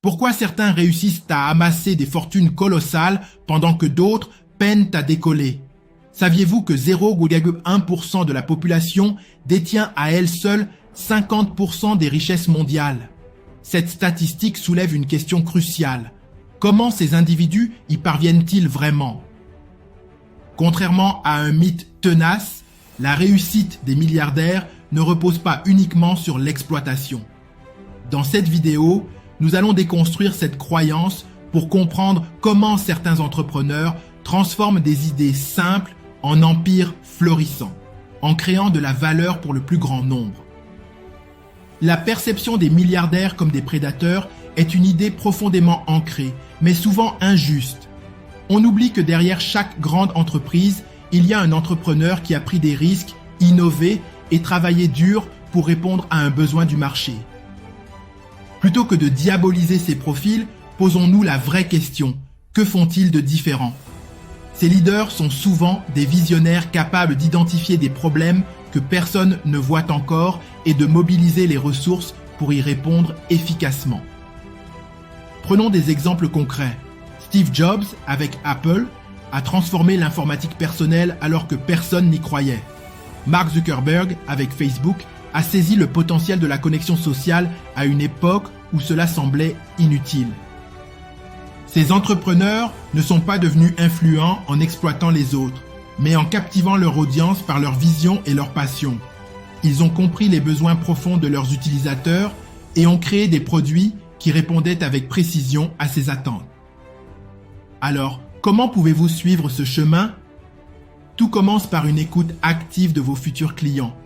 Pourquoi certains réussissent à amasser des fortunes colossales pendant que d'autres peinent à décoller? Saviez-vous que 0,1% de la population détient à elle seule 50% des richesses mondiales? Cette statistique soulève une question cruciale. Comment ces individus y parviennent-ils vraiment? Contrairement à un mythe tenace, la réussite des milliardaires ne repose pas uniquement sur l'exploitation. Dans cette vidéo, nous allons déconstruire cette croyance pour comprendre comment certains entrepreneurs transforment des idées simples en empires florissants, en créant de la valeur pour le plus grand nombre. La perception des milliardaires comme des prédateurs est une idée profondément ancrée, mais souvent injuste. On oublie que derrière chaque grande entreprise, il y a un entrepreneur qui a pris des risques, innové et travaillé dur pour répondre à un besoin du marché. Plutôt que de diaboliser ces profils, posons-nous la vraie question. Que font-ils de différent? Ces leaders sont souvent des visionnaires capables d'identifier des problèmes que personne ne voit encore et de mobiliser les ressources pour y répondre efficacement. Prenons des exemples concrets. Steve Jobs, avec Apple, a transformé l'informatique personnelle alors que personne n'y croyait. Mark Zuckerberg, avec Facebook, a saisi le potentiel de la connexion sociale à une époque où cela semblait inutile. Ces entrepreneurs ne sont pas devenus influents en exploitant les autres, mais en captivant leur audience par leur vision et leur passion. Ils ont compris les besoins profonds de leurs utilisateurs et ont créé des produits qui répondaient avec précision à ces attentes. Alors, comment pouvez-vous suivre ce chemin? Tout commence par une écoute active de vos futurs clients.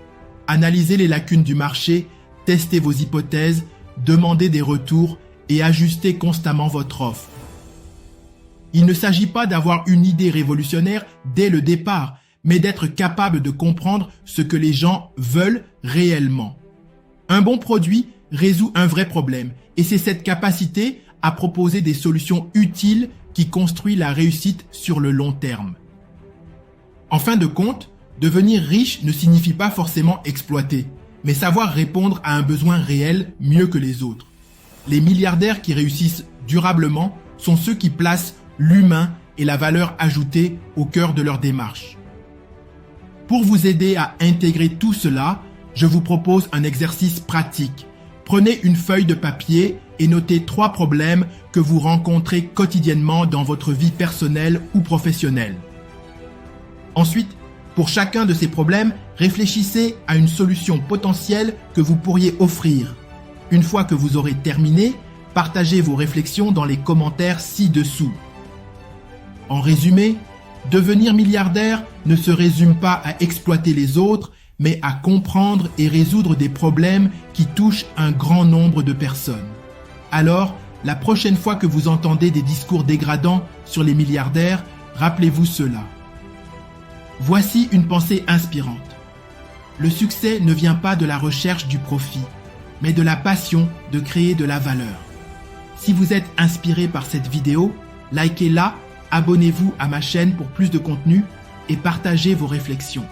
Analysez les lacunes du marché, testez vos hypothèses, demandez des retours et ajustez constamment votre offre. Il ne s'agit pas d'avoir une idée révolutionnaire dès le départ, mais d'être capable de comprendre ce que les gens veulent réellement. Un bon produit résout un vrai problème et c'est cette capacité à proposer des solutions utiles qui construit la réussite sur le long terme. En fin de compte, devenir riche ne signifie pas forcément exploiter, mais savoir répondre à un besoin réel mieux que les autres. Les milliardaires qui réussissent durablement sont ceux qui placent l'humain et la valeur ajoutée au cœur de leur démarche. Pour vous aider à intégrer tout cela, je vous propose un exercice pratique. Prenez une feuille de papier et notez 3 problèmes que vous rencontrez quotidiennement dans votre vie personnelle ou professionnelle. Ensuite, pour chacun de ces problèmes, réfléchissez à une solution potentielle que vous pourriez offrir. Une fois que vous aurez terminé, partagez vos réflexions dans les commentaires ci-dessous. En résumé, devenir milliardaire ne se résume pas à exploiter les autres, mais à comprendre et résoudre des problèmes qui touchent un grand nombre de personnes. Alors, la prochaine fois que vous entendez des discours dégradants sur les milliardaires, rappelez-vous cela. Voici une pensée inspirante. Le succès ne vient pas de la recherche du profit, mais de la passion de créer de la valeur. Si vous êtes inspiré par cette vidéo, likez-la, abonnez-vous à ma chaîne pour plus de contenu et partagez vos réflexions.